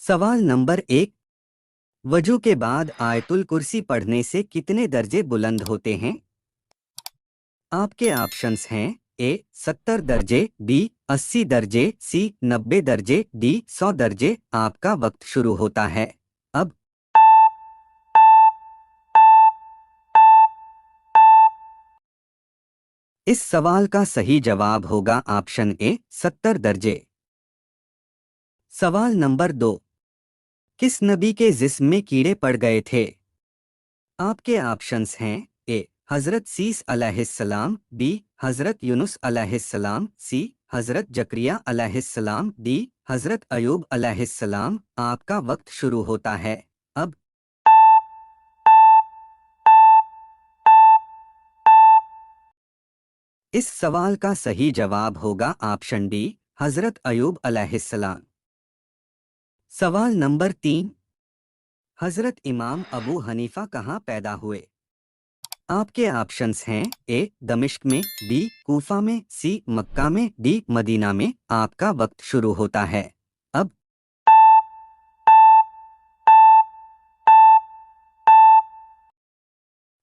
सवाल नंबर 1। वजू के बाद आयतुल कुर्सी पढ़ने से कितने दर्जे बुलंद होते हैं? आपके ऑप्शंस हैं ए 70 दर्जे, बी 80 दर्जे, सी 90 दर्जे, डी 100 दर्जे। आपका वक्त शुरू होता है अब। इस सवाल का सही जवाब होगा ऑप्शन ए 70 दर्जे। सवाल नंबर 2। किस नबी के जिस्म में कीड़े पड़ गए थे? आपके ऑप्शंस हैं ए हजरत सीस अलैहिस्सलाम, बी हजरत यूनुस अलैहिस्सलाम, सी हजरत जकरिया अलैहिस्सलाम, डी हजरत अयूब अलैहिस्सलाम। आपका वक्त शुरू होता है अब। इस सवाल का सही जवाब होगा ऑप्शन डी हजरत अयूब अलैहिस्सलाम। सवाल नंबर 3। हजरत इमाम अबू हनीफा कहाँ पैदा हुए? आपके ऑप्शंस हैं ए दमिश्क में, बी कूफा में, सी मक्का में, डी मदीना में। आपका वक्त शुरू होता है अब।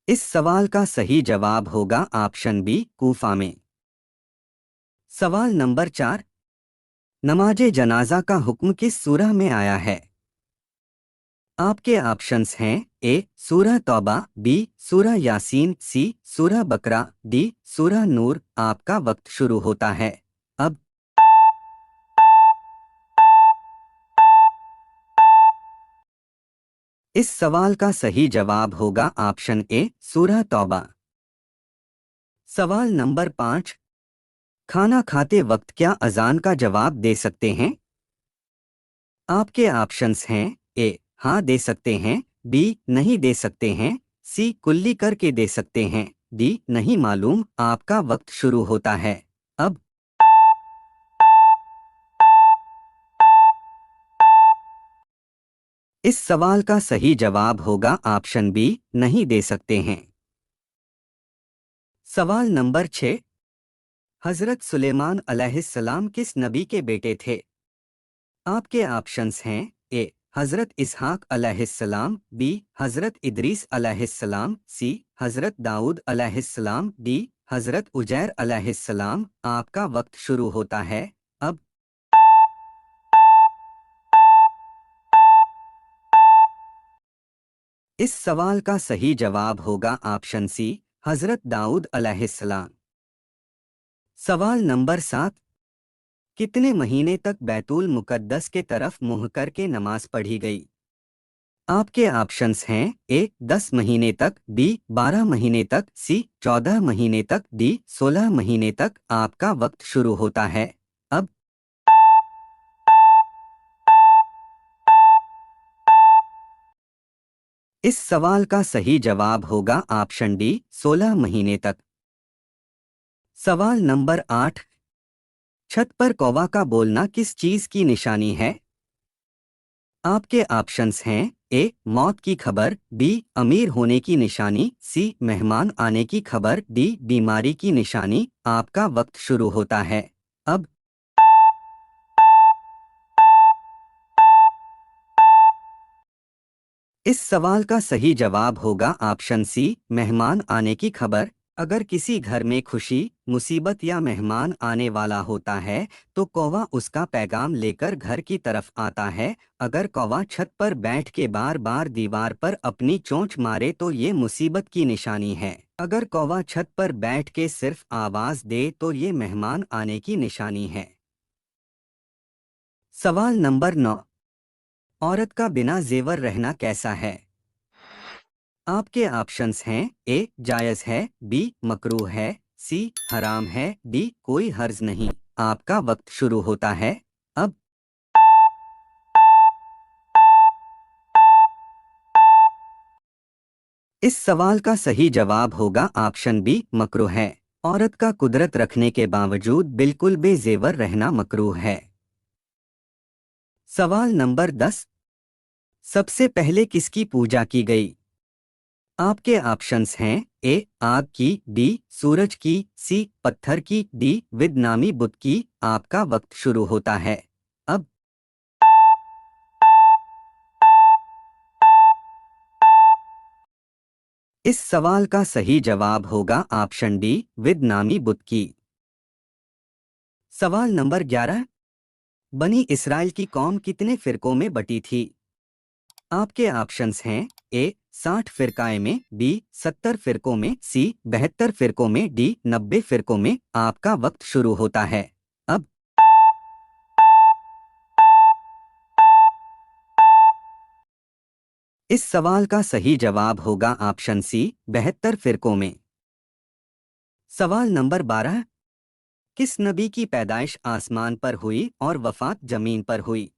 इस सवाल का सही जवाब होगा ऑप्शन बी कूफा में। सवाल नंबर 4। नमाजे जनाजा का हुक्म किस सूरह में आया है? आपके ऑप्शंस हैं ए सूरह तौबा, बी सूरह यासीन, सी सूरह बकरा, डी सूरह नूर। आपका वक्त शुरू होता है अब। इस सवाल का सही जवाब होगा ऑप्शन ए सूरह तौबा। सवाल नंबर 5। खाना खाते वक्त क्या अजान का जवाब दे सकते हैं? आपके ऑप्शंस हैं ए हाँ दे सकते हैं, बी नहीं दे सकते हैं, सी कुल्ली करके दे सकते हैं, डी नहीं मालूम। आपका वक्त शुरू होता है अब। इस सवाल का सही जवाब होगा ऑप्शन बी नहीं दे सकते हैं। सवाल नंबर 6। हजरत सुलेमान अलैहिस्सलाम किस नबी के बेटे थे? आपके ऑप्शंस हैं ए हजरत इसहाक अलैहिस्सलाम, बी हजरत इदरीस अलैहिस्सलाम, सी हजरत दाऊद अलैहिस्सलाम, डी हजरत उजैर अलैहिस्सलाम। आपका वक्त शुरू होता है अब। इस सवाल का सही जवाब होगा ऑप्शन सी हजरत दाऊद अलैहिस्सलाम। सवाल नंबर 7। कितने महीने तक बैतुल मुकद्दस के तरफ मुँह करके नमाज पढ़ी गई? आपके ऑप्शंस हैं ए 10 महीने तक, बी 12 महीने तक, सी 14 महीने तक, डी 16 महीने तक। आपका वक्त शुरू होता है अब। इस सवाल का सही जवाब होगा ऑप्शन डी 16 महीने तक। सवाल नंबर 8। छत पर कौवा का बोलना किस चीज की निशानी है? आपके ऑप्शंस हैं ए मौत की खबर, बी अमीर होने की निशानी, सी मेहमान आने की खबर, डी बीमारी की निशानी। आपका वक्त शुरू होता है अब। इस सवाल का सही जवाब होगा ऑप्शन सी मेहमान आने की खबर। अगर किसी घर में खुशी, मुसीबत या मेहमान आने वाला होता है तो कौवा उसका पैगाम लेकर घर की तरफ आता है। अगर कौवा छत पर बैठ के बार बार दीवार पर अपनी चोंच मारे तो ये मुसीबत की निशानी है। अगर कौवा छत पर बैठ के सिर्फ आवाज दे तो ये मेहमान आने की निशानी है। सवाल नंबर 9। औरत का बिना जेवर रहना कैसा है? आपके ऑप्शंस हैं ए जायज़ है, बी मकरूह है, सी हराम है, डी कोई हर्ज नहीं। आपका वक्त शुरू होता है अब। इस सवाल का सही जवाब होगा ऑप्शन बी मकरूह है। औरत का कुदरत रखने के बावजूद बिल्कुल बेजेवर रहना मकरूह है। सवाल नंबर 10। सबसे पहले किसकी पूजा की गई? आपके ऑप्शंस हैं ए आग की, बी सूरज की, सी पत्थर की, डी विद नामी बुत की। आपका वक्त शुरू होता है अब। इस सवाल का सही जवाब होगा ऑप्शन डी, विद नामी बुत की। सवाल नंबर 11। बनी इस्राइल की कौम कितने फिरकों में बटी थी? आपके ऑप्शंस हैं ए 60 फिरकाए में, बी 70 फिरकों में, सी 72 फिरकों में, डी 90 फिरकों में। आपका वक्त शुरू होता है अब। इस सवाल का सही जवाब होगा ऑप्शन सी, 72 फिरकों में। सवाल नंबर 12। किस नबी की पैदाइश आसमान पर हुई और वफात जमीन पर हुई?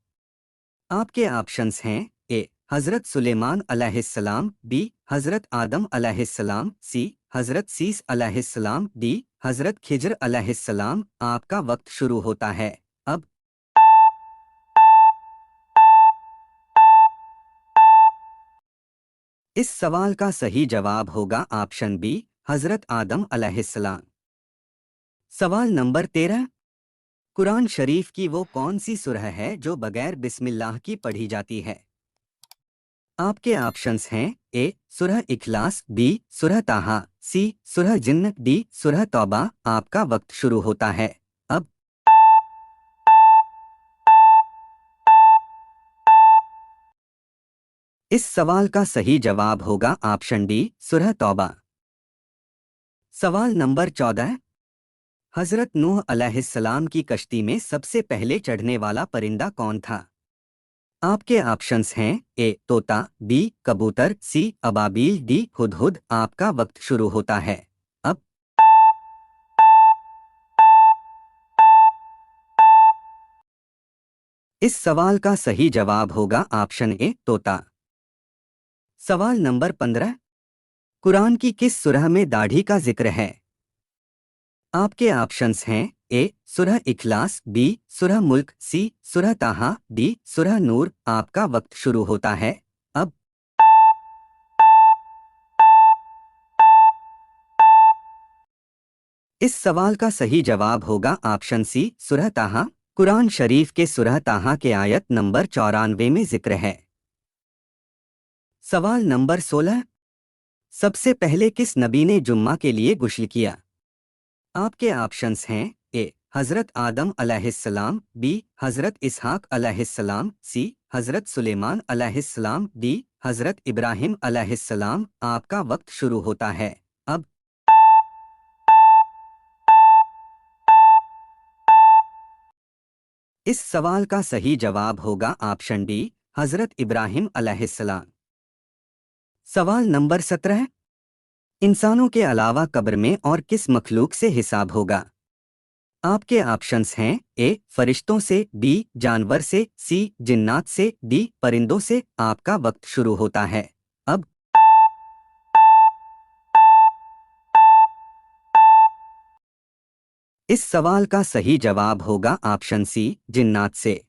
आपके ऑप्शंस हैं ए हजरत सुलेमान अलैहिस्सलाम, बी हजरत आदम अलैहिस्सलाम, सी हजरत सीस अलैहिस्सलाम, डी हजरत खिज्र अलैहिस्सलाम। आपका वक्त शुरू होता है अब। इस सवाल का सही जवाब होगा ऑप्शन बी, हजरत आदम अलैहिस्सलाम। सवाल नंबर 13। कुरान शरीफ की वो कौन सी सूरह है जो बगैर बिस्मिल्लाह की पढ़ी जाती है? आपके ऑप्शंस हैं ए सूरह इखलास, बी सूरह ताहा, सी सूरह जिन्न, डी सूरह तौबा। आपका वक्त शुरू होता है अब। इस सवाल का सही जवाब होगा ऑप्शन डी, सूरह तौबा। सवाल नंबर 14। हजरत नूह अलैहिस्सलाम की कश्ती में सबसे पहले चढ़ने वाला परिंदा कौन था? आपके ऑप्शंस हैं ए तोता, बी कबूतर, सी अबाबील, डी हुदहुद। आपका वक्त शुरू होता है अब। इस सवाल का सही जवाब होगा ऑप्शन ए तोता। सवाल नंबर 15। कुरान की किस सूरह में दाढ़ी का जिक्र है? आपके ऑप्शंस हैं ए सूरह इखलास, बी सूरह मुल्क, सी सूरह ताहा, डी सूरह नूर। आपका वक्त शुरू होता है अब। इस सवाल का सही जवाब होगा ऑप्शन सी, सूरह ताहा। कुरान शरीफ के सूरह ताहा के आयत नंबर 94 में जिक्र है। सवाल नंबर 16। सबसे पहले किस नबी ने जुम्मा के लिए गुस्ल किया? आपके ऑप्शंस हैं ए हजरत आदम अलैहिस्सलाम, बी हजरत इसहाक अलैहिस्सलाम, सी हजरत सुलेमान अलैहिस्सलाम, डी हजरत इब्राहिम अलैहिस्सलाम। आपका वक्त शुरू होता है अब। इस सवाल का सही जवाब होगा ऑप्शन डी, हजरत इब्राहिम अलैहिस्सलाम। सवाल नंबर 17। इंसानों के अलावा कब्र में और किस मखलूक से हिसाब होगा? आपके ऑप्शंस हैं ए फरिश्तों से, बी जानवर से, सी जिन्नात से, डी परिंदों से। आपका वक्त शुरू होता है अब। इस सवाल का सही जवाब होगा ऑप्शन सी, जिन्नात से।